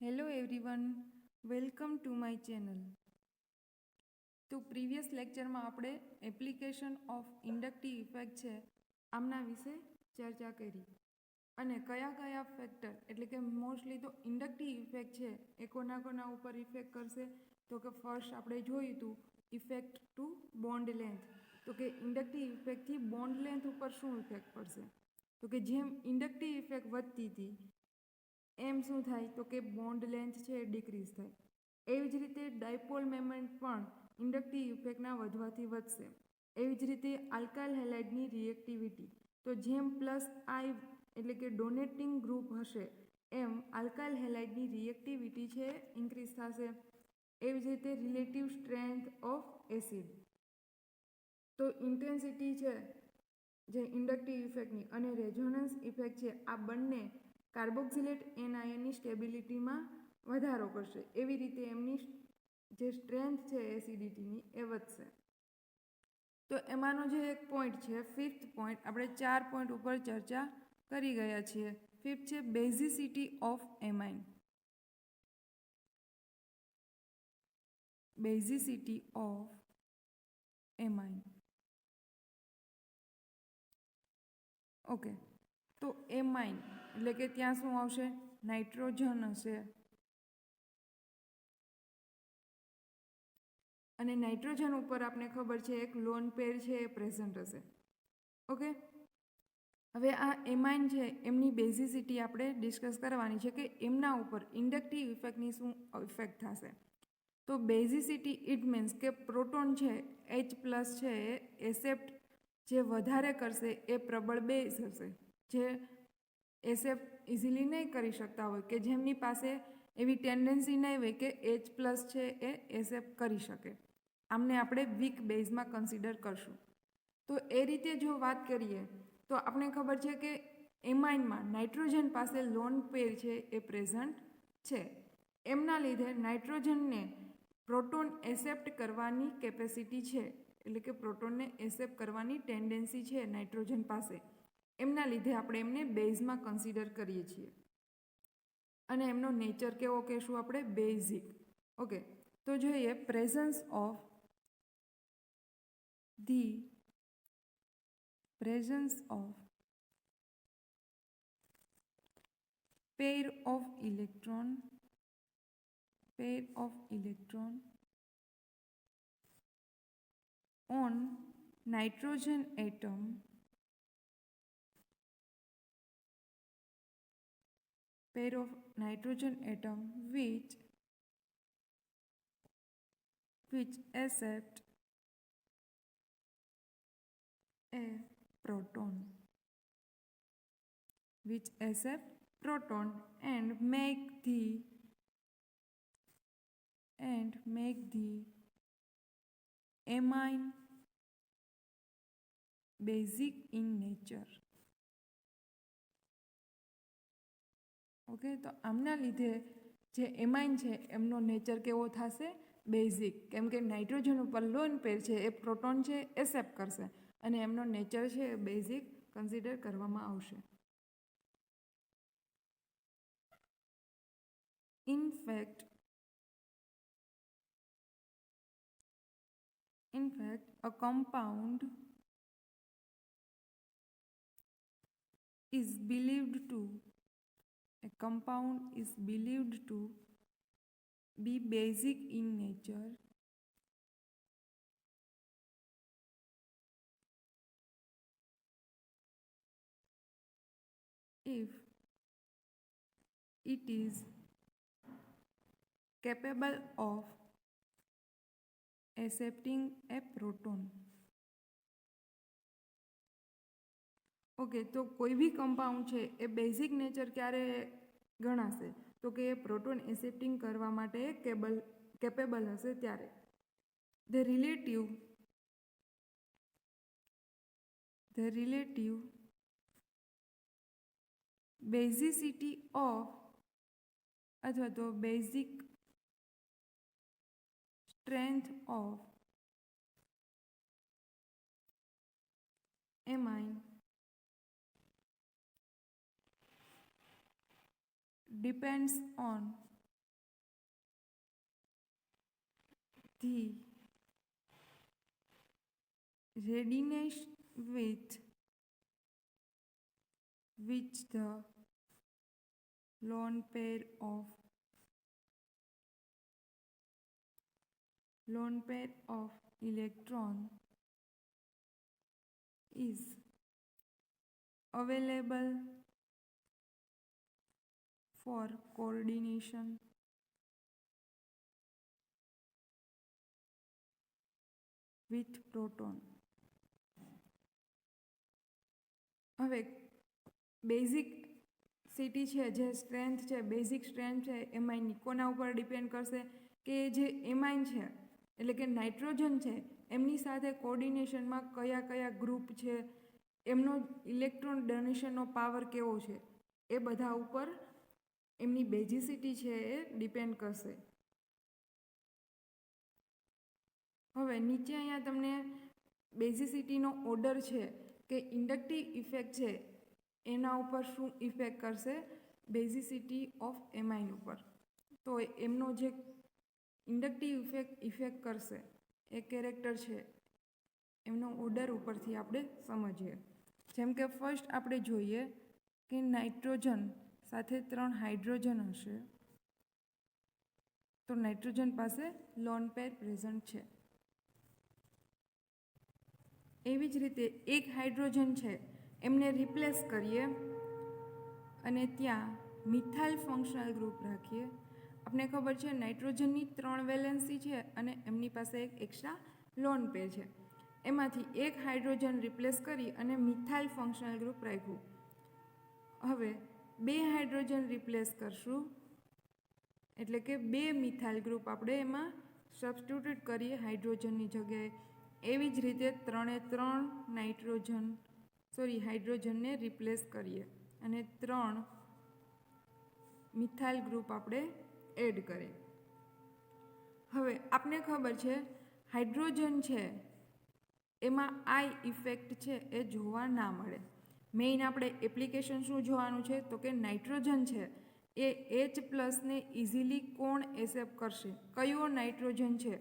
Hello everyone, welcome to my channel. તો previous લેક્ચરમાં આપણે એપ્લિકેશન ઓફ ઇન્ડક્ટિવ ઇફેક્ટ છે આમના વિશે ચર્ચા કરી અને કયા ફેક્ટર એટલે કે મોસ્ટલી તો ઇન્ડક્ટિવ ઇફેક્ટ છે એ કોના ઉપર ઇફેક્ટ કરશે તો કે ફર્સ્ટ આપણે જોયું હતું ઇફેક્ટ ટુ બોન્ડ લેન્થ તો કે ઇન્ડક્ટિવ ઇફેક્ટથી બોન્ડ લેન્થ ઉપર શું ઇફેક્ટ પડશે તો કે જેમ ઇન્ડક્ટિવ ઇફેક્ટ વધતી હતી એમ શું થાય તો કે બોન્ડ લેન્થ છે એ ડિક્રીઝ થાય. એવી જ રીતે ડાયપોલ મોમેન્ટ પણ ઇન્ડક્ટિવ ઇફેક્ટના વધવાથી વધશે. એવી જ રીતે આલ્કાઇલ હેલાઇડની રિએક્ટિવિટી તો જેમ પ્લસ આઈ એટલે કે ડોનેટિંગ ગ્રુપ હશે એમ આલ્કાઇલ હેલાઇડની રિએક્ટિવિટી છે ઇન્ક્રીઝ થશે. એવી જ રીતે રિલેટિવ સ્ટ્રેન્થ ઓફ એસિડ તો ઇન્ટેન્સિટી છે જે ઇન્ડક્ટિવ ઇફેક્ટની અને રેઝોનન્સ ઇફેક્ટ છે આ બંને કાર્બોક્સિલેટ એનાયનની સ્ટેબિલિટીમાં વધારો કરશે. એવી રીતે એમની જે સ્ટ્રેન્થ છે એસિડિટીની એ વધશે. તો એમાંનો જે એક પોઈન્ટ છે ફિફ્થ પોઈન્ટ આપણે 4 પોઈન્ટ ઉપર ચર્ચા કરી ગયા છીએ. ફિફ્થ છે basicity of amine. Basicity of amine. Okay, તો એમાઇન એટલે કે ત્યાં શું આવશે નાઇટ્રોજન હશે અને નાઇટ્રોજન ઉપર આપણે ખબર છે એક લોન પેર છે એ પ્રેઝન્ટ હશે. ઓકે, હવે આ એમાઇન છે એમની બેઝિસિટી આપણે ડિસ્કસ કરવાની છે કે એમના ઉપર ઇન્ડક્ટિવ ઇફેક્ટની શું ઇફેક્ટ થશે. તો બેઝિસિટી ઇટ મીન્સ કે પ્રોટોન છે H પ્લસ છે એ એસેપ્ટ જે વધારે કરશે એ પ્રબળ બેઝ હશે જે એસેપ્ટ ઇઝીલી નહીં કરી શકતા હોય કે જેમની પાસે એવી ટેન્ડન્સી નહીં હોય કે H પ્લસ છે એ એસેપ્ટ કરી શકે. આમને આપણે વીક બેઝમાં કન્સિડર કરશું. તો એ રીતે જો વાત કરીએ તો આપણે ખબર છે કે એમાઇનમાં નાઇટ્રોજન પાસે લોન પેર છે એ પ્રેઝન્ટ છે. એમના લીધે નાઇટ્રોજનને પ્રોટોન એસેપ્ટ કરવાની કેપેસિટી છે એટલે કે પ્રોટોનને એસેપ્ટ કરવાની ટેન્ડન્સી છે નાઇટ્રોજન પાસે. એમના લીધે આપણે એમને બેઝમાં કન્સિડર કરીએ છીએ અને એમનો નેચર કેવો કહેશું આપણે બેઝિક. ઓકે, તો જોઈએ presence of pair of electron on nitrogen atom pair of nitrogen atom which accept a proton and make the amine basic in nature. Okay, તો આમના લીધે જે એમાઇન છે એમનો નેચર કેવો થશે બેઝિક, કેમ કે નાઇટ્રોજન ઉપર લોન પેર છે એ પ્રોટોન છે એસેપ્ટ કરશે અને એમનો નેચર છે એ બેઝિક કન્સિડર કરવામાં આવશે. In fact, a compound is believed to be basic in nature if it is capable of accepting a proton. Okay, તો કોઈ બી કમ્પાઉન્ડ છે એ બેઝિક નેચર ક્યારે ગણાશે તો કે એ પ્રોટોન એસેપ્ટિંગ કરવા માટે કેપેબલ હશે ત્યારે. The relative basicity of અથવા તો basic strength of amine depends on the readiness with which the lone pair of electron is available for coordination with proton. હવે બેઝિક સિટી છે, જે સ્ટ્રેન્થ છે, બેઝિક સ્ટ્રેન્થ છે, એમાઇનની કોના ઉપર ડિપેન્ડ કરશે કે જે એમાઇન છે એટલે કે નાઇટ્રોજન છે એમની સાથે કોર્ડિનેશનમાં કયા કયા ગ્રુપ છે, એમનો ઇલેક્ટ્રોન ડોનેશનનો પાવર કેવો છે, એ બધા ઉપર એમની બેઝિસિટી છે એ ડિપેન્ડ કરશે. હવે નીચે અહીંયા તમને બેઝિસિટીનો ઓર્ડર છે કે ઇન્ડક્ટિવ ઇફેક્ટ છે એના ઉપર શું ઇફેક્ટ કરશે, બેઝિસિટી ઓફ એમાઇન ઉપર. તો એમનો જે ઇન્ડક્ટિવ ઇફેક્ટ કરશે એ કેરેક્ટર છે એમનો ઓર્ડર ઉપરથી આપણે સમજીએ. જેમ કે ફર્સ્ટ આપણે જોઈએ કે નાઇટ્રોજન સાથે 3 હાઇડ્રોજન હશે તો નાઇટ્રોજન પાસે લોન પેર પ્રેઝન્ટ છે. એવી જ રીતે એક હાઇડ્રોજન છે એમને રિપ્લેસ કરીએ અને ત્યાં મિથાઇલ ફંક્શનલ ગ્રુપ રાખીએ. આપણે ખબર છે નાઇટ્રોજનની 3 વેલેન્સી છે અને એમની પાસે એક એક્સ્ટ્રા લોન પેર છે. એમાંથી એક હાઇડ્રોજન રિપ્લેસ કરી અને મિથાઇલ ફંક્શનલ ગ્રુપ રાખ્યું. હવે 2 હાઇડ્રોજન રિપ્લેસ કરશું એટલે કે 2 મિથાઇલ ગ્રુપ આપણે એમાં સબસ્ટિટ્યુટ કરીએ હાઇડ્રોજનની જગ્યાએ. એવી જ રીતે 3 હાઇડ્રોજનને રિપ્લેસ કરીએ અને 3 મિથાઇલ ગ્રુપ આપણે એડ કરીએ. હવે આપને ખબર છે હાઇડ્રોજન છે એમાં આઈ ઇફેક્ટ છે એ જોવા ના મળે. મેઇન આપણે એપ્લિકેશન શું જોવાનું છે તો કે નાઇટ્રોજન છે એ H+ને ઇઝીલી કોણ એસેપ્ટ કરશે, કયો નાઇટ્રોજન છે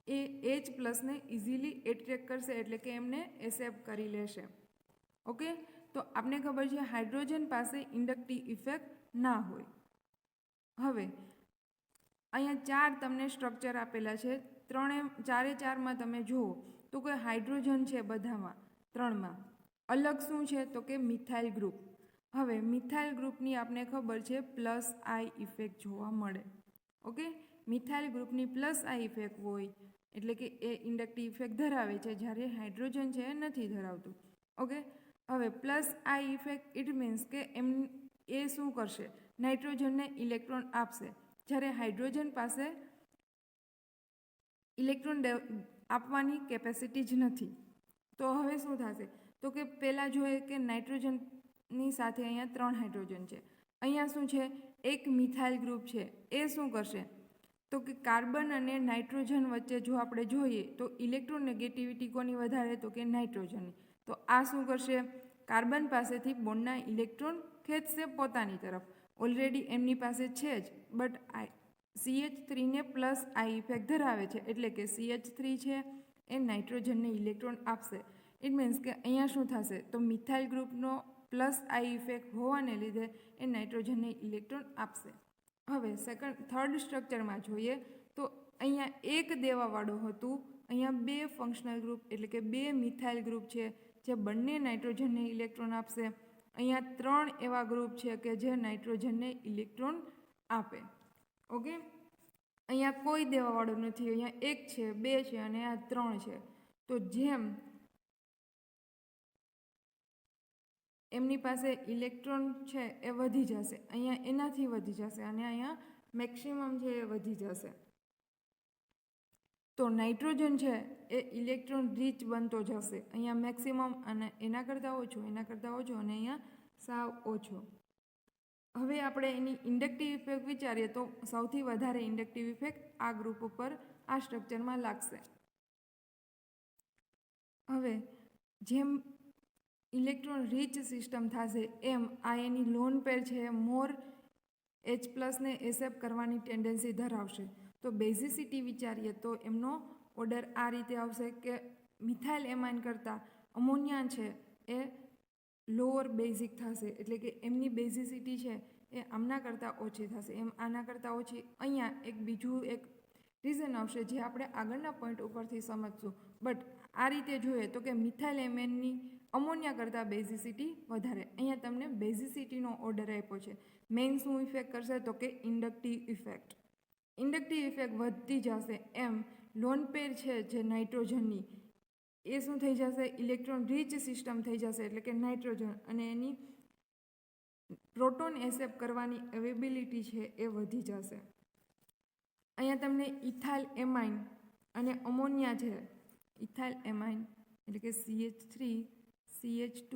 એ H+ને ઇઝીલી એટ્રેક્ટ કરશે એટલે કે એમને એસેપ્ટ કરી લેશે. ઓકે, તો આપને ખબર છે હાઇડ્રોજન પાસે ઇન્ડક્ટિવ ઇફેક્ટ ના હોય. હવે અહીંયા 4 તમને સ્ટ્રક્ચર આપેલા છે, 4માં તમે જુઓ તો કે હાઇડ્રોજન છે બધામાં 3માં, અલગ શું છે તો કે મિથાઇલ ગ્રુપ. હવે મિથાઇલ ગ્રુપની આપને ખબર છે +I ઇફેક્ટ જોવા મળે. ઓકે, મિથાઇલ ગ્રુપની +I ઇફેક્ટ હોય એટલે કે એ ઇન્ડક્ટિવ ઇફેક્ટ ધરાવે છે જ્યારે હાઇડ્રોજન છે એ નથી ધરાવતું. ઓકે, હવે +I ઇફેક્ટ ઇટ મીન્સ કે એ શું કરશે, નાઇટ્રોજનને ઇલેક્ટ્રોન આપશે જ્યારે હાઇડ્રોજન પાસે ઇલેક્ટ્રોન આપવાની કેપેસિટી જ નથી. તો હવે શું થશે તો કે પહેલાં જોઈએ કે નાઇટ્રોજનની સાથે અહીંયા 3 હાઇડ્રોજન છે, અહીંયા શું છે એક મિથાઇલ ગ્રુપ છે, એ શું કરશે તો કે કાર્બન અને નાઇટ્રોજન વચ્ચે જો આપણે જોઈએ તો ઇલેક્ટ્રોનેગેટિવિટી કોની વધારે તો કે નાઇટ્રોજનની. તો આ શું કરશે, કાર્બન પાસેથી બોન્ડના ઇલેક્ટ્રોન ખેંચશે પોતાની તરફ. ઓલરેડી એમની પાસે છે જ, બટ CH3ને +I ઇફેક્ટ ધરાવે છે એટલે કે CH3 છે એ નાઇટ્રોજનને ઇલેક્ટ્રોન આપશે. ઇટ મીન્સ કે અહીંયા શું થશે તો મિથાઇલ ગ્રુપનો +I ઇફેક્ટ હોવાને લીધે એ નાઇટ્રોજનને ઇલેક્ટ્રોન આપશે. હવે થર્ડ સ્ટ્રક્ચરમાં જોઈએ તો અહીંયા એક દેવાવાળું હતું, અહીંયા 2 ફંક્શનલ ગ્રુપ એટલે કે 2 મિથાઇલ ગ્રુપ છે જે બંને નાઇટ્રોજનને ઇલેક્ટ્રોન આપશે. અહીંયા 3 એવા ગ્રુપ છે કે જે નાઇટ્રોજનને ઇલેક્ટ્રોન આપે. ઓકે, અહીંયા કોઈ દેવાવાળું નથી, અહીંયા 1 છે, 2 છે અને આ 3 છે. તો જેમ એમની પાસે ઇલેક્ટ્રોન છે એ વધી જશે, અહીંયા એનાથી વધી જશે અને અહીંયા મેક્સિમમ છે એ વધી જશે. તો નાઇટ્રોજન છે એ ઇલેક્ટ્રોન રીચ બનતો જશે, અહીંયા મેક્સિમમ અને એના કરતાં ઓછો અને અહીંયા સાવ ઓછો. હવે આપણે એની ઇન્ડક્ટિવ ઇફેક્ટ વિચારીએ તો સૌથી વધારે ઇન્ડક્ટિવ ઇફેક્ટ આ ગ્રુપ ઉપર આ સ્ટ્રક્ચરમાં લાગશે. હવે જેમ ઇલેક્ટ્રોન રીચ સિસ્ટમ થશે એમ આ એની લોન પેર છે મોર H પ્લસને એસેપ્ટ કરવાની ટેન્ડન્સી ધરાવશે. તો બેઝિસિટી વિચારીએ તો એમનો ઓર્ડર આ રીતે આવશે કે મિથાઇલ એમાઇન કરતાં અમોનિયા છે એ લોઅર બેઝિક થશે, એટલે કે એમની બેઝિસિટી છે એ આમના કરતાં ઓછી થશે. એમ આના કરતાં ઓછી. અહીંયા એક બીજું એક રીઝન આવશે જે આપણે આગળના પોઈન્ટ ઉપરથી સમજશું. બટ આ રીતે જોઈએ તો કે મિથાઇલ એમાઇનની અમોનિયા કરતાં બેઝિસિટી વધારે. અહીંયા તમને બેઝિસિટીનો ઓર્ડર આપ્યો છે. મેઇન શું ઇફેક્ટ કરશે તો કે ઇન્ડક્ટિવ ઇફેક્ટ. ઇન્ડક્ટિવ ઇફેક્ટ વધતી જશે એમ લોન પેર છે જે નાઇટ્રોજનની એ શું થઈ જશે, ઇલેક્ટ્રોન રીચ સિસ્ટમ થઈ જશે, એટલે કે નાઇટ્રોજન, અને એની પ્રોટોન એસેપ્ટ કરવાની એવેબિલિટી છે એ વધી જશે. અહીંયા તમને ઇથાઇલ એમાઇન અને અમોનિયા છે. ઇથાઇલ એમાઇન એટલે કે CH3 CH2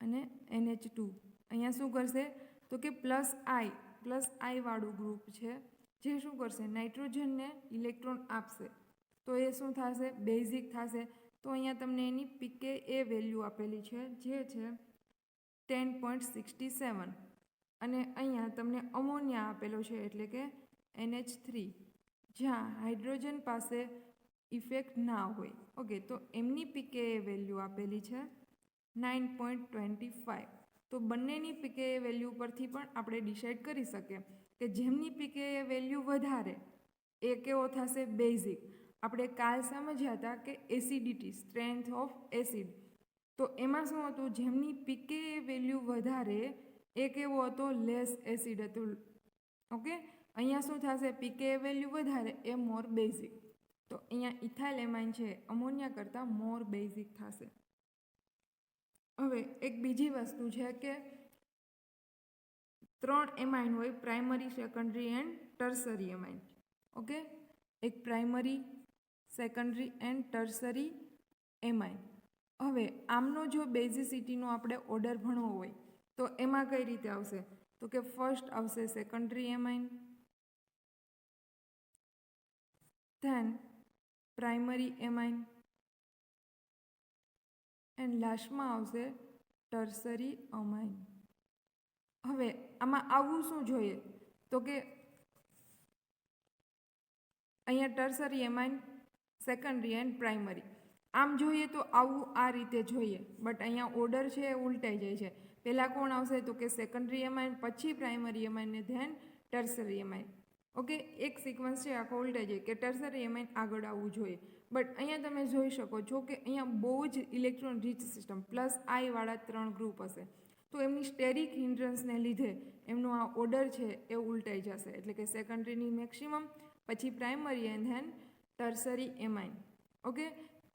અને NH2 અહીંયા શું કરશે તો કે પ્લસ આઈ વાળું ગ્રુપ છે જે શું કરશે, નાઇટ્રોજનને ઇલેક્ટ્રોન આપશે. તો એ શું થશે, બેઝિક થશે. તો અહીંયા તમને એની pKa વેલ્યુ આપેલી છે જે છે 10.67, અને અહીંયા તમને અમોનિયા આપેલો છે એટલે કે NH3, જ્યાં હાઇડ્રોજન પાસે ઇફેક્ટ ના હોય. ઓકે, તો એમની pKa વેલ્યુ આપેલી છે 9.25. તો બંનેની pKa વેલ્યુ પરથી પણ આપણે ડિસાઇડ કરી શકીએ કે જેમની pKa વેલ્યુ વધારે એ કેવો થશે, બેઝિક. આપણે કાલ સમજ્યા હતા કે એસિડિટી, સ્ટ્રેન્થ ઓફ એસિડ, તો એમાં શું હતું, જેમની pKa વેલ્યુ વધારે એ કેવો હતો, લેસ એસિડ હતું. ઓકે, અહીંયા શું થશે, pKa વેલ્યુ વધારે એ મોર બેઝિક. તો અહીંયા ઇથાઇલ એમાઇન છે અમોનિયા કરતાં મોર બેઝિક થશે. હવે એક બીજી વસ્તુ છે કે 3 એમાઇન હોય, primary, secondary and tertiary amine. Okay, એક primary, secondary and tertiary amine. હવે આમનો જો બેઝિસિટીનો આપણે ઓર્ડર ભણવો હોય તો એમાં કઈ રીતે આવશે તો કે ફર્સ્ટ આવશે secondary amine, then primary amine, and લાસ્ટમાં આવશે ટર્સરી એમાઇન. હવે આમાં આવવું શું જોઈએ તો કે અહીંયા tertiary amine, secondary and primary આમ જોઈએ તો આવું આ રીતે જોઈએ, બટ અહીંયા ઓર્ડર છે એ ઉલટાઈ જાય છે. પહેલાં કોણ આવશે તો કે સેકન્ડરી એમાઇન, પછી પ્રાઇમરી એમાઇન ને ધેન ટર્સરી એમાઇન. ઓકે, એક સિક્વન્સ છે આખો ઉલટાઈ જાય કે ટર્સરી એમાઇન આગળ આવવું જોઈએ. બટ અહીંયા તમે જોઈ શકો છો કે અહીંયા બહુ જ ઇલેક્ટ્રોન રીચ સિસ્ટમ, પ્લસ આઈ વાળા 3 ગ્રુપ હશે. તો એમની સ્ટેરિક હિન્ડ્રન્સને લીધે એમનો આ ઓર્ડર છે એ ઉલટાઈ જશે, એટલે કે સેકન્ડરીની મેક્સિમમ, પછી primary and then tertiary amine. Okay,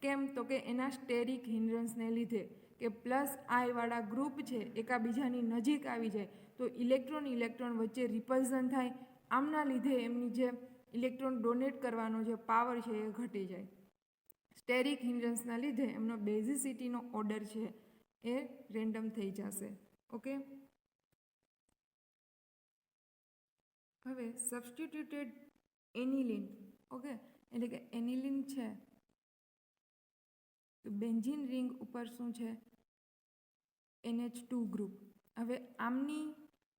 કેમ તો કે એના સ્ટેરિક હિન્ડ્રન્સને લીધે કે પ્લસ આઈ વાળા ગ્રુપ છે એકાબીજાની નજીક આવી જાય તો ઇલેક્ટ્રોન વચ્ચે રિપલ્ઝન થાય. આમના લીધે એમની જે ઇલેક્ટ્રોન ડોનેટ કરવાનો જે પાવર છે એ ઘટી જાય. સ્ટેરિક હિન્ડ્રન્સના લીધે એમનો બેઝિસિટીનો ઓર્ડર છે એ રેન્ડમ થઈ જશે. ઓકે, હવે સબસ્ટિટ્યુટેડ એનિલિન. ઓકે, એટલે કે એનિલિન છે તો બેન્ઝીન રિંગ ઉપર શું છે, NH2 ગ્રુપ. હવે આમની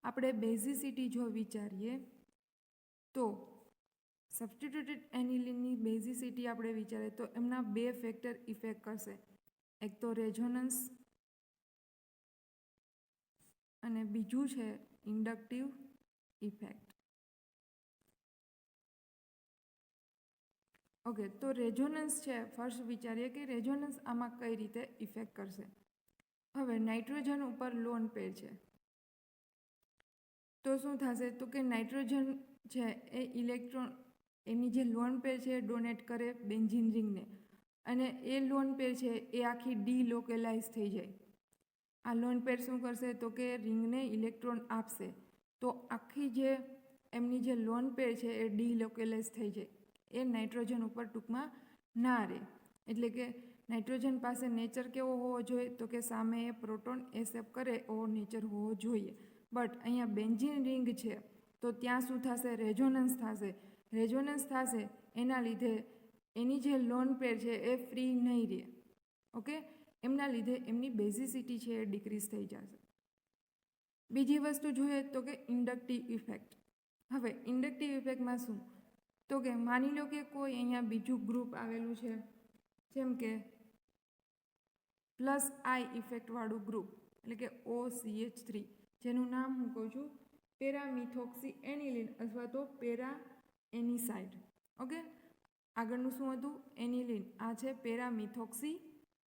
આપણે બેઝિસિટી જો વિચારીએ તો સબસ્ટિટ્યુટેડ એનિલિનની બેઝિસિટી આપણે વિચારીએ તો એમના 2 ફેક્ટર ઇફેક્ટ કરશે. એક તો રેઝોનન્સ અને બીજું છે ઇન્ડક્ટિવ ઇફેક્ટ. ઓકે, તો રેઝોનન્સ છે, ફર્સ્ટ વિચારીએ કે રેઝોનન્સ આમાં કઈ રીતે ઇફેક્ટ કરશે. હવે નાઇટ્રોજન ઉપર લોન પેર છે તો શું થશે તો કે નાઇટ્રોજન છે એ ઇલેક્ટ્રોન, એની જે લોન પેર છે એ ડોનેટ કરે બેન્ઝીન રિંગને, અને એ લોન પેર છે એ આખી ડીલોકેલાઇઝ થઈ જાય. આ લોન પેર શું કરશે તો કે રિંગને ઇલેક્ટ્રોન આપશે, તો આખી જે એમની જે લોન પેર છે એ ડીલોકેલાઇઝ થઈ જાય. એ નાઇટ્રોજન ઉપર ટૂંકમાં ના રહે. એટલે કે નાઇટ્રોજન પાસે નેચર કેવો હોવો જોઈએ તો કે સામે એ પ્રોટોન એસેપ્ટ કરે એવો નેચર હોવો જોઈએ. બટ અહીંયા બેન્ઝીન રિંગ છે તો ત્યાં શું થશે, રેઝોનન્સ થશે. એના લીધે એની જે લોન પેર છે એ ફ્રી નહીં રહે. ઓકે, એમના લીધે એમની બેઝિસિટી છે એ ડિક્રીઝ થઈ જશે. બીજી વસ્તુ જોઈએ તો કે ઇન્ડક્ટિવ ઇફેક્ટ. હવે ઇન્ડક્ટિવ ઇફેક્ટમાં શું તો કે માની લો કે કોઈ અહીંયા બીજું ગ્રુપ આવેલું છે, જેમ કે પ્લસ આઈ ઇફેક્ટવાળું ગ્રુપ એટલે કે OCH3, જેનું નામ હું કહું છું પેરામિથોક્સી એનિલિન અથવા તો પેરા એનિસાઇડ. ઓકે, આગળનું શું હતું? એનિલિન. આ છે પેરામિથોક્સી,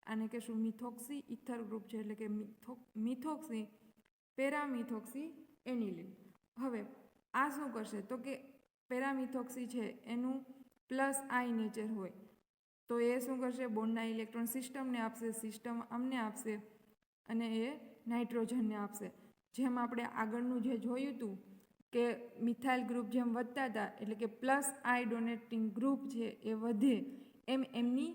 આને કહેશું મિથોક્સી ઇથર ગ્રુપ છે એટલે કે મિથોક્સી પેરામિથોક્સી એનિલિન. હવે આ શું કરશે તો કે પેરામિથોક્સી છે એનું પ્લસ આઈ નેચર હોય તો એ શું કરશે? બોન્ડના ઇલેક્ટ્રોન સિસ્ટમને આપશે, સિસ્ટમ અમને આપશે અને એ નાઇટ્રોજનને આપશે. જેમ આપણે આગળનું જે જોયું હતું કે મિથાઇલ ગ્રુપ જેમ વધતા હતા એટલે કે પ્લસ આઈ ડોનેટિંગ ગ્રુપ છે એ વધે એમ એમની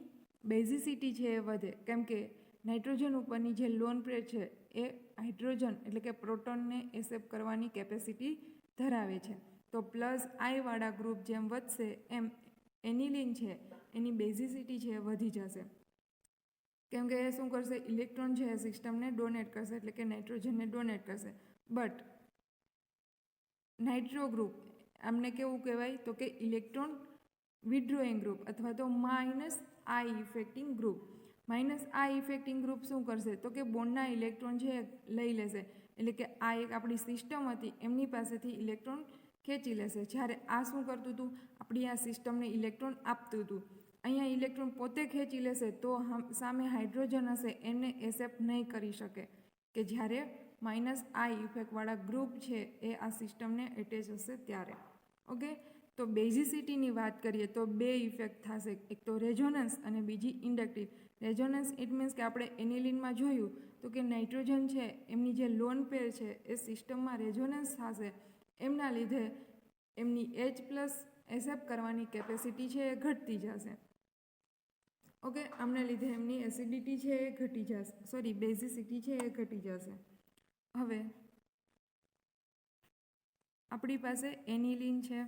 બેઝિસિટી છે એ વધે, કેમ કે નાઇટ્રોજન ઉપરની જે લોન પેર છે એ હાઇડ્રોજન એટલે કે પ્રોટોનને એક્સેપ્ટ કરવાની કેપેસિટી ધરાવે છે. તો પ્લસ આઈવાળા ગ્રુપ જેમ વધશે એમ એનિલિન છે એની બેઝિસિટી છે એ વધી જશે, કેમ કે એ શું કરશે? ઇલેક્ટ્રોન છે એ સિસ્ટમને ડોનેટ કરશે એટલે કે નાઇટ્રોજનને ડોનેટ કરશે. બટ નાઇટ્રો ગ્રુપ આમને કેવું કહેવાય તો કે ઇલેક્ટ્રોન વિડ્રોઈંગ ગ્રુપ અથવા તો માઇનસ આઈ ઇફેક્ટિંગ ગ્રુપ. માઇનસ આઈ ઇફેક્ટિંગ ગ્રુપ શું કરશે તો કે બોન્ડના ઇલેક્ટ્રોન છે લઈ લેશે એટલે કે આ એક આપણી સિસ્ટમ હતી એમની પાસેથી ઇલેક્ટ્રોન ખેંચી લેશે. જ્યારે આ શું કરતું હતું? આપણી આ સિસ્ટમને ઇલેક્ટ્રોન આપતું હતું. અહીંયા ઇલેક્ટ્રોન પોતે ખેંચી લેશે તો સામે હાઇડ્રોજન હશે એને એક્સેપ્ટ નહીં કરી શકે, કે જ્યારે માઇનસ આઈ ઇફેક્ટવાળા ગ્રુપ છે એ આ સિસ્ટમને એટેચ હશે ત્યારે. ઓકે, તો બેઝિસિટીની વાત કરીએ તો બે ઇફેક્ટ થશે, એક તો રેઝોનન્સ અને બીજી ઇન્ડક્ટિવ. રેઝોનન્સ ઇટ મીન્સ કે આપણે એનિલિનમાં જોયું તો કે નાઇટ્રોજન છે એમની જે લોન પેર છે એ સિસ્ટમમાં રેઝોનન્સ થશે, એમના લીધે એમની H+ એક્સેપ્ટ કરવાની કેપેસિટી છે એ ઘટતી જશે. ઓકે, આમને લીધે એમની એસિડિટી છે એ ઘટી જશે, બેઝિસિટી છે એ ઘટી જશે. હવે આપણી પાસે એનિલિન છે,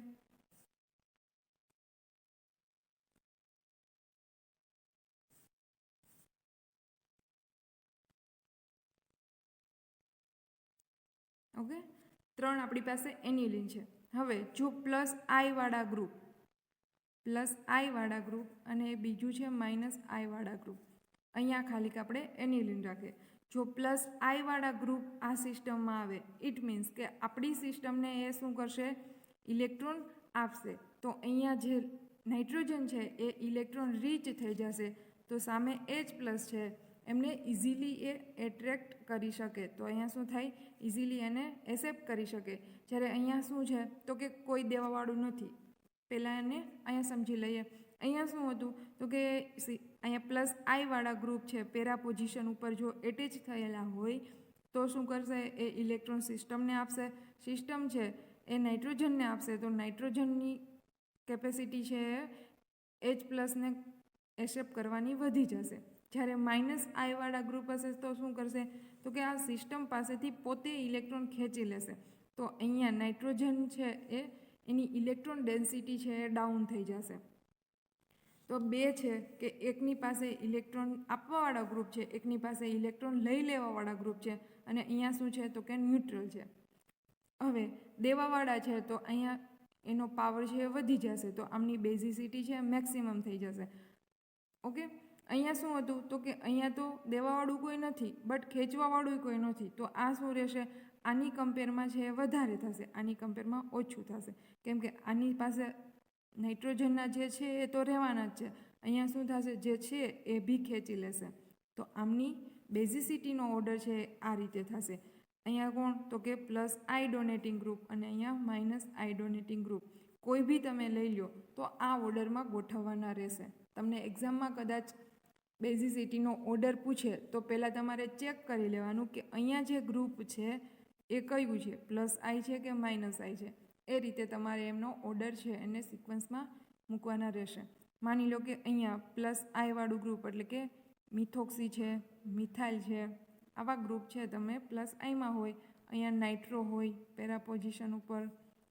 ઓકે, 3 આપણી પાસે એનિલિન છે. હવે જો પ્લસ આઈવાળા ગ્રુપ અને બીજું છે માઇનસ આઈવાળા ગ્રુપ, અહીંયા ખાલી આપણે એનિલિન રાખીએ. જો પ્લસ આઈવાળા ગ્રુપ આ સિસ્ટમમાં આવે ઇટ મીન્સ કે આપણી સિસ્ટમને એ શું કરશે? ઇલેક્ટ્રોન આપશે. તો અહીંયા જે નાઇટ્રોજન છે એ ઇલેક્ટ્રોન રીચ થઈ જશે તો સામે H+ છે એમને ઇઝીલી એ એટ્રેક્ટ કરી શકે. તો અહીંયા શું થાય? ઇઝીલી એને એક્સેપ્ટ કરી શકે. જ્યારે અહીંયા શું છે તો કે કોઈ દેવાવાળું નથી. પહેલાં એને અહીંયા સમજી લઈએ. અહીંયા શું હતું તો કે અહીંયા પ્લસ આઈવાળા ગ્રુપ છે પેરા પોઝિશન ઉપર જો એટેચ થયેલા હોય તો શું કરશે? એ ઇલેક્ટ્રોન સિસ્ટમને આપશે, સિસ્ટમ છે એ નાઇટ્રોજનને આપશે તો નાઇટ્રોજનની કેપેસિટી છે એ H+ને એક્સેપ્ટ કરવાની વધી જશે. જ્યારે માઇનસ આઈવાળા ગ્રુપ હશે તો શું કરશે તો કે આ સિસ્ટમ પાસેથી પોતે ઇલેક્ટ્રોન ખેંચી લેશે. તો અહીંયા નાઇટ્રોજન છે એ એની ઇલેક્ટ્રોન ડેન્સિટી છે એ ડાઉન થઈ જશે. તો બે છે કે એકની પાસે ઇલેક્ટ્રોન આપવાવાળા ગ્રુપ છે, એકની પાસે ઇલેક્ટ્રોન લઈ લેવાવાળા ગ્રુપ છે અને અહીંયા શું છે તો કે ન્યુટ્રલ છે. હવે દેવાવાળા છે તો અહીંયા એનો પાવર છે એ વધી જશે તો આમની બેઝિસિટી છે મેક્સિમમ થઈ જશે. ઓકે, અહીંયા શું હતું તો કે અહીંયા તો દેવાવાળું કોઈ નથી બટ ખેંચવાવાળું કોઈ નથી. તો આ શું રહેશે? આની કમ્પેરમાં છે એ વધારે થશે, આની કમ્પેરમાં ઓછું થશે, કેમ કે આની પાસે નાઇટ્રોજનના જે છે એ તો રહેવાના જ છે. અહીંયા શું થશે? જે છે એ બી ખેંચી લેશે. તો આમની બેઝિસિટીનો ઓર્ડર છે આ રીતે થશે. અહીંયા કોણ તો કે પ્લસ આઈ ડોનેટિંગ ગ્રુપ અને અહીંયા માઇનસ આઈ ડોનેટિંગ ગ્રુપ. કોઈ બી તમે લઈ લો તો આ ઓર્ડરમાં ગોઠવવાના રહેશે. તમને એક્ઝામમાં કદાચ બેઝિસિટીનો ઓર્ડર પૂછે તો પહેલાં તમારે ચેક કરી લેવાનું કે અહીંયા જે ગ્રુપ છે એ કયું છે, પ્લસ આઈ છે કે માઇનસ આઈ છે. એ રીતે તમારે એમનો ઓર્ડર છે એને સિક્વન્સમાં મૂકવાના રહેશે. માની લો કે અહીંયા પ્લસ આઈવાળું ગ્રુપ એટલે કે મિથોક્સી છે, મિથાઇલ છે, આવા ગ્રુપ છે તમે પ્લસ આઈમાં હોય, અહીંયા નાઇટ્રો હોય પેરા પોઝિશન ઉપર,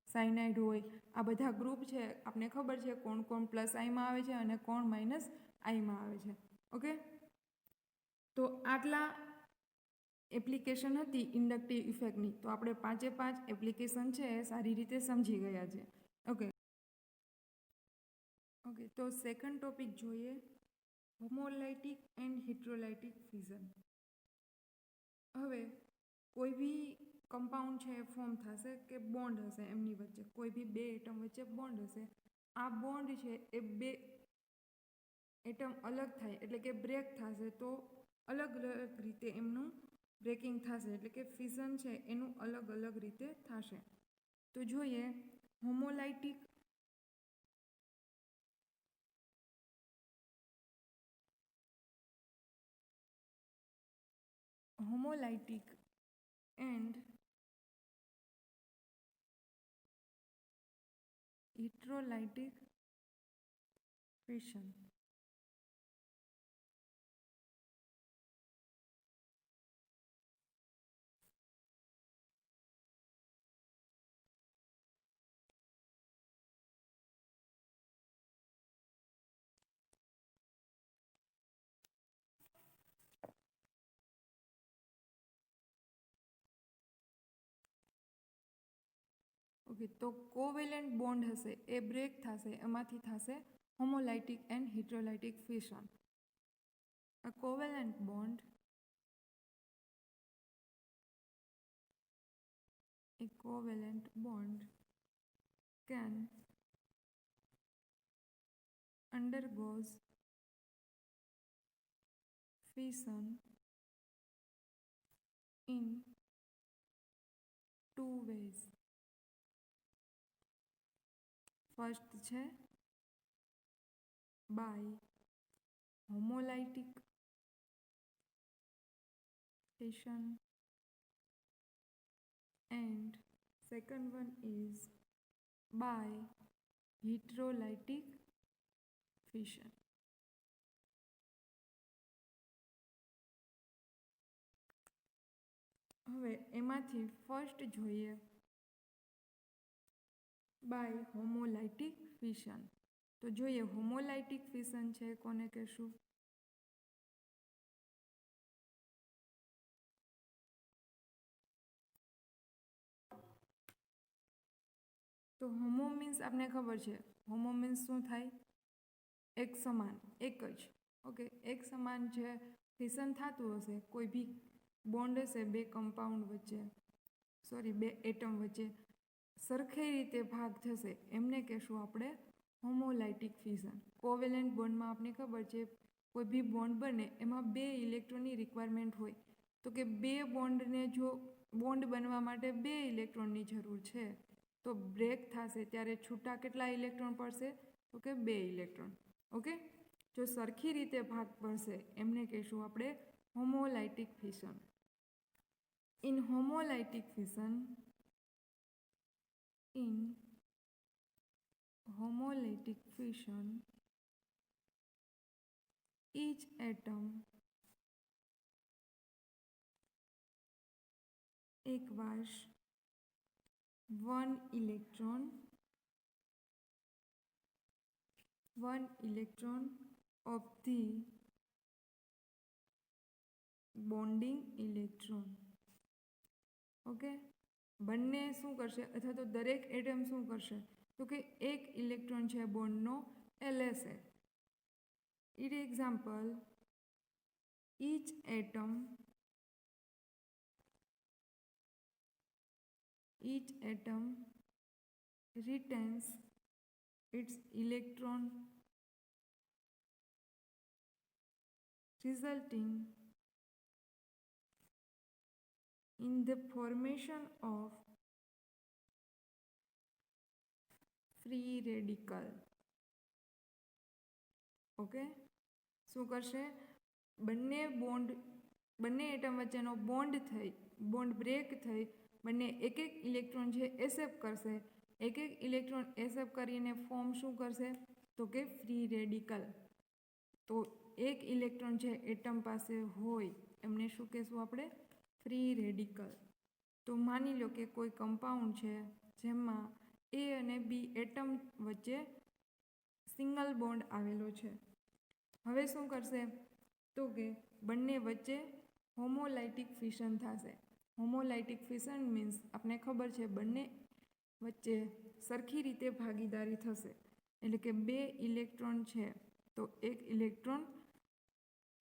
સાયનાઇડ હોય, આ બધા ગ્રુપ છે આપણે ખબર છે કોણ કોણ પ્લસ આઈમાં આવે છે અને કોણ માઇનસ આઈમાં આવે છે. ઓકે, તો આટલા એપ્લિકેશન હતી ઇન્ડક્ટિવ ઇફેક્ટની, તો આપણે 5 એપ્લિકેશન છે એ સારી રીતે સમજી ગયા છે. ઓકે, તો સેકન્ડ ટોપિક જોઈએ, હોમોલાઇટિક એન્ડ હિટ્રોલાઇટિક ફ્યુઝન. હવે કોઈ બી કમ્પાઉન્ડ છે એ ફોર્મ થશે કે બોન્ડ હશે એમની વચ્ચે, કોઈ બી બે એટમ વચ્ચે બોન્ડ હશે. આ બોન્ડ છે એ બે એટમ અલગ થાય એટલે કે બ્રેક થશે, તો અલગ અલગ રીતે એમનું બ્રેકિંગ થશે, એટલે કે ફ્યુઝન છે એનું અલગ અલગ રીતે થશે. તો જોઈએ homolytic and heterolytic fusion. Okay, તો કોવેલેન્ટ બોન્ડ હશે એ બ્રેક થશે, એમાંથી થશે homolytic and heterolytic fusion. A covalent bond can undergoes fission in two ways. First છે by homolytic fission and second one is by heterolytic fission. હવે એમાંથી first જોઈએ બાય હોમોલાઇટિક ફિશન. તો જોઈએ હોમોલાઇટિક ફિશન છે કોને કહેશું? તો હોમો મીન્સ આપને ખબર છે, હોમો મીન્સ શું થાય? એક સમાન, એક જ. ઓકે, એક સમાન જે ફિશન થતું હશે, કોઈ બી બોન્ડ હશે બે કમ્પાઉન્ડ વચ્ચે, બે એટમ વચ્ચે સરખી રીતે ભાગ થશે, એમને કહેશું આપણે હોમોલાઇટિક ફ્યુઝન. કોવેલેન્ટ બોન્ડમાં આપને ખબર છે કોઈ બી બોન્ડ બને એમાં બે ઇલેક્ટ્રોનની રિક્વાયરમેન્ટ હોય, તો કે બે બોન્ડને જો બોન્ડ બનવા માટે બે ઇલેક્ટ્રોનની જરૂર છે, તો બ્રેક થશે ત્યારે છૂટા કેટલા ઇલેક્ટ્રોન પડશે? તો કે બે ઇલેક્ટ્રોન. ઓકે, જો સરખી રીતે ભાગ પડશે એમને કહેશું આપણે homolytic fusion. In homolytic fusion each atom acquires one electron of the bonding electron. Okay, બંને શું કરશે અથવા તો દરેક એટમ શું કરશે? તો કે એક ઇલેક્ટ્રોન છે બોન્ડનો એ લેશે. It example, each atom retains its electron, resulting in the formation of free radical. Okay, શું કરશે? બંને એટમ વચ્ચેનો બોન્ડ બ્રેક થઈ બંને એક ઇલેક્ટ્રોન છે એસેપ્ટ કરશે. એક ઇલેક્ટ્રોન એસેપ્ટ કરીને ફોર્મ શું કરશે? તો કે ફ્રી રેડિકલ. તો એક ઇલેક્ટ્રોન છે એટમ પાસે હોય એમને શું કહેશું આપણે? Free radical. તો માની લો કે કોઈ કમ્પાઉન્ડ છે જેમાં એ અને બી એટમ વચ્ચે સિંગલ બોન્ડ આવેલો છે. હવે શું કરશે? તો કે બંને વચ્ચે હોમોલાઇટિક ફિશન થશે. હોમોલાઇટિક ફિશન મીન્સ આપણે ખબર છે બંને વચ્ચે સરખી રીતે ભાગીદારી થશે. એટલે કે 2 ઇલેક્ટ્રોન છે તો એક ઇલેક્ટ્રોન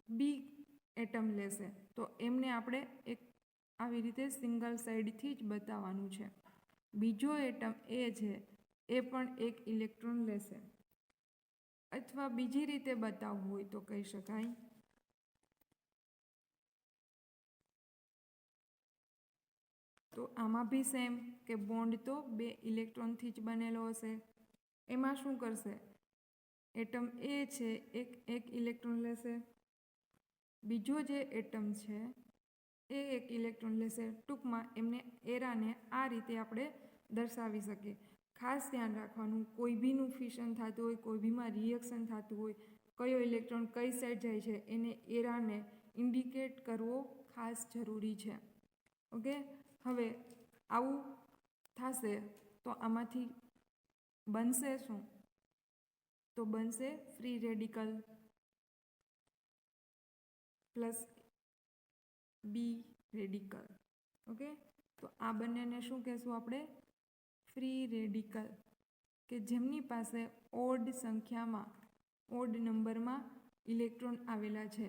બી એટમ લેશે, તો એમને આપણે એક આવી રીતે સિંગલ સાઈડથી જ બતાવવાનું છે. બીજો એટમ એ છે એ પણ એક ઇલેક્ટ્રોન લેશે. અથવા બીજી રીતે બતાવવું હોય તો કહી શકાય તો આમાં બી સેમ કે બોન્ડ તો 2 ઇલેક્ટ્રોનથી જ બનેલો હશે. એમાં શું કરશે, એટમ એ છે એક ઇલેક્ટ્રોન લેશે, બીજો જે એટમ છે એ એક ઇલેક્ટ્રોન લેશે. ટૂંકમાં એમને એરાને આ રીતે આપણે દર્શાવી શકીએ. ખાસ ધ્યાન રાખવાનું, કોઈ બીનું ફિશન થતું હોય, કોઈ બીમાં રિએક્શન થતું હોય, કયો ઇલેક્ટ્રોન કઈ સાઈડ જાય છે એને એરાને ઇન્ડિકેટ કરવો ખાસ જરૂરી છે. ઓકે, હવે આવું થશે તો આમાંથી બનશે શું, તો બનશે ફ્રી રેડિકલ પ્લસ બી રેડિકલ. ઓકે, તો આ બંનેને શું કહેશું આપણે, ફ્રી રેડિકલ, કે જેમની પાસે ઓડ સંખ્યામાં ઓડ નંબરમાં ઇલેક્ટ્રોન આવેલા છે.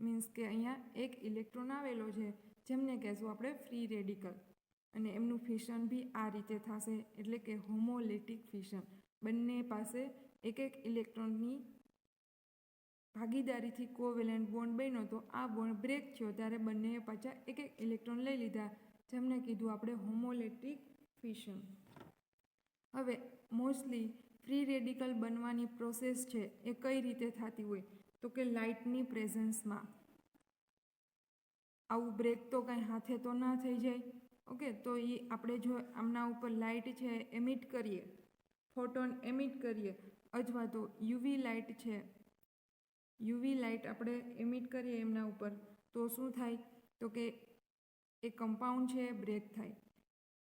મીન્સ કે અહીંયા એક ઇલેક્ટ્રોન આવેલો છે જેમને કહેશું આપણે ફ્રી રેડિકલ. અને એમનું ફિશન બી આ રીતે થશે, એટલે કે હોમોલેટિક ફિશન. બંને પાસે એક ઇલેક્ટ્રોનની ભાગીદારીથી કોવેલેન્ટ બોન્ડ બન્યો, તો આ બોન્ડ બ્રેક થયો ત્યારે બંનેએ પાછા એક ઇલેક્ટ્રોન લઈ લીધા, જેમને કીધું આપણે હોમોલેટિક ફિશન. હવે મોસ્ટલી ફ્રી રેડિકલ બનવાની પ્રોસેસ છે એ કઈ રીતે થતી હોય, તો કે લાઇટની પ્રેઝન્સમાં. આવું બ્રેક તો કાંઈ હાથે તો ના થઈ જાય. ઓકે, તો એ આપણે જો આમના ઉપર લાઇટ છે એમિટ કરીએ, ફોટોન એમિટ કરીએ, અથવા તો યુવી લાઇટ છે, યુવી લાઇટ આપણે એમિટ કરીએ એમના ઉપર, તો શું થાય, તો કે એ કમ્પાઉન્ડ છે એ બ્રેક થાય.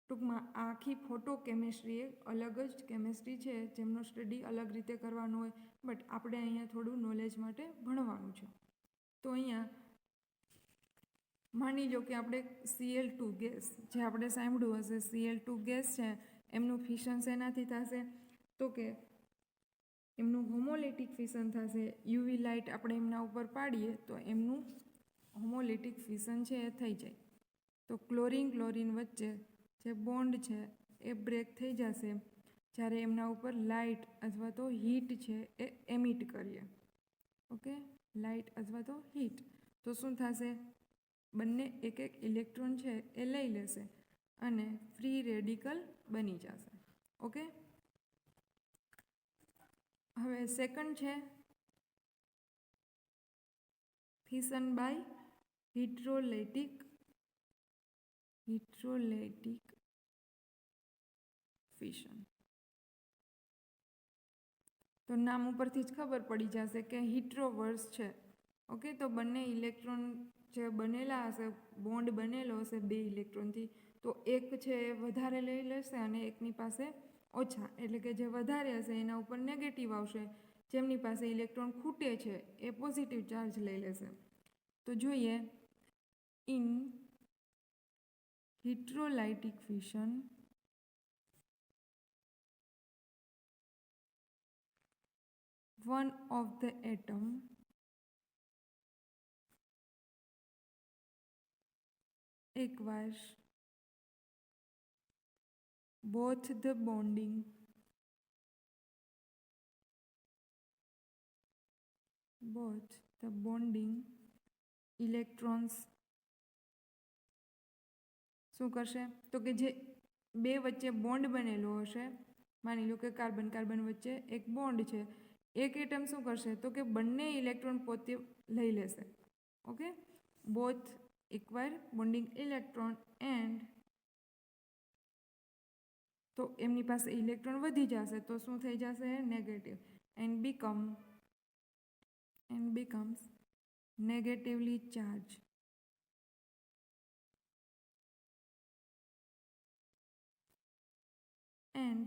ટૂંકમાં આખી ફોટો કેમિસ્ટ્રી એક અલગ જ કેમિસ્ટ્રી છે જેમનો સ્ટડી અલગ રીતે કરવાનો હોય, બટ આપણે અહીંયા થોડું નોલેજ માટે ભણવાનું છે. તો અહીંયા માની લો કે આપણે Cl2 ગેસ, જે આપણે સાંભળ્યું હશે Cl2 ગેસ છે, એમનું ફિશન શેનાથી થશે, તો કે એમનું હોમોલેટિક ફિશન થશે. યુવી લાઇટ આપણે એમના ઉપર પાડીએ તો એમનું હોમોલેટિક ફિશન છે એ થઈ જાય. તો ક્લોરીન વચ્ચે જે બોન્ડ છે એ બ્રેક થઈ જશે જ્યારે એમના ઉપર લાઇટ અથવા તો હીટ છે એ એમિટ કરીએ. ઓકે, લાઇટ અથવા તો હીટ, તો શું થશે, બંને એક ઇલેક્ટ્રોન છે એ લઈ લેશે અને ફ્રી રેડિકલ બની જશે. ઓકે, હવે સેકન્ડ છે ફિશન બાય હિટ્રોલેટિક ફિશન. તો નામ ઉપરથી જ ખબર પડી જશે કે હિટ્રોવર્સ છે. ઓકે, તો બંને ઇલેક્ટ્રોન જે બનેલા હશે, બોન્ડ બનેલો હશે 2 ઇલેક્ટ્રોનથી, તો એક છે એ વધારે લઈ લેશે અને એકની પાસે ઓછા, એટલે કે જે વધારે હશે એના ઉપર નેગેટિવ આવશે, જેમની પાસે ઇલેક્ટ્રોન ખૂટે છે એ પોઝિટિવ ચાર્જ લઈ લેશે. તો જોઈએ, in heterolytic fission one of the atom acquires both the bonding electrons. શું કરશે, તો કે જે બે વચ્ચે બોન્ડ બનેલો હશે, માની લો કે કાર્બન વચ્ચે એક બોન્ડ છે, એક એટમ શું કરશે, તો કે બંને ઇલેક્ટ્રોન પોતે લઈ લેશે. Okay, both acquire bonding electron and, તો એમની પાસે ઇલેક્ટ્રોન વધી જશે તો શું થઈ જશે, negative, and becomes negatively charged. And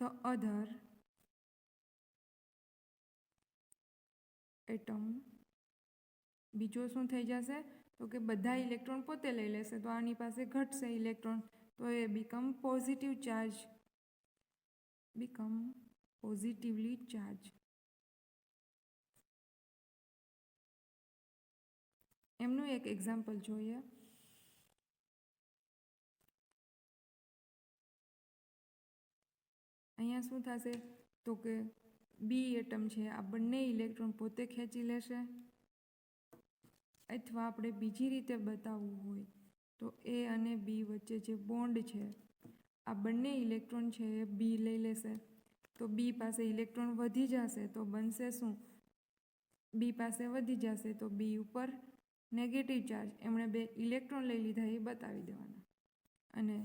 the other atom બીજો શું થઈ જશે તો કે બધા ઇલેક્ટ્રોન પોતે લઈ લેશે તો આની પાસે ઘટશે ઇલેક્ટ્રોન તો એ become positive charge become positively charged. એમનું એક એક્ઝામ્પલ જોઈએ. અહીંયા શું થશે તો કે બી એટમ છે આ બંને ઇલેક્ટ્રોન પોતે ખેંચી લેશે અથવા આપણે બીજી રીતે બતાવવું હોય તો એ અને બી વચ્ચે જે બોન્ડ છે આ બંને ઇલેક્ટ્રોન છે એ બી લઈ લેશે તો બી પાસે ઇલેક્ટ્રોન વધી જશે તો બનશે શું બી પાસે વધી જશે તો બી ઉપર નેગેટિવ ચાર્જ એમણે બે ઇલેક્ટ્રોન લઈ લીધા એ બતાવી દેવાના અને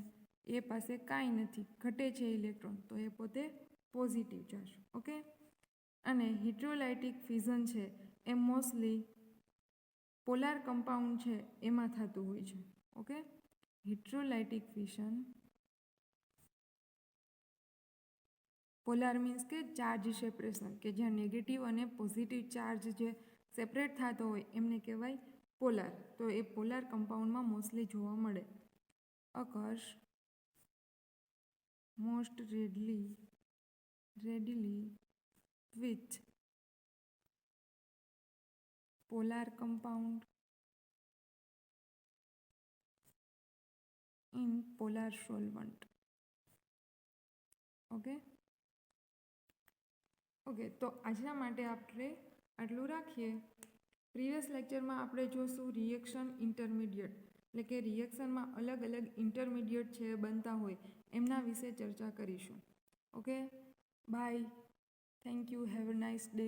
એ પાસે કાંઈ નથી ઘટે છે ઇલેક્ટ્રોન તો એ પોતે પોઝિટિવ ચાર્જ ઓકે અને હિડ્રોલાઇટિક ફ્યુઝન છે એ મોસ્ટલી પોલાર કમ્પાઉન્ડ છે એમાં થતું હોય છે ઓકે હિડ્રોલાઇટિક ફ્યુઝન પોલાર મીન્સ કે ચાર્જ સેપરેશન કે જ્યાં નેગેટિવ અને પોઝિટિવ ચાર્જ જે સેપરેટ થતો હોય એમને કહેવાય પોલાર તો એ પોલાર કમ્પાઉન્ડમાં મોસ્ટલી જોવા મળે occurs most readily with polar compound in polar solvent okay તો આજના માટે આપણે આટલું રાખીએ પ્રીવિયસ લેક્ચરમાં આપણે જોશું રિએક્શન ઇન્ટરમીડિયેટ એટલે કે રિએક્શનમાં અલગ અલગ ઇન્ટરમીડિયેટ છે બનતા હોય એમના વિશે ચર્ચા કરીશું okay bye thank you have a nice day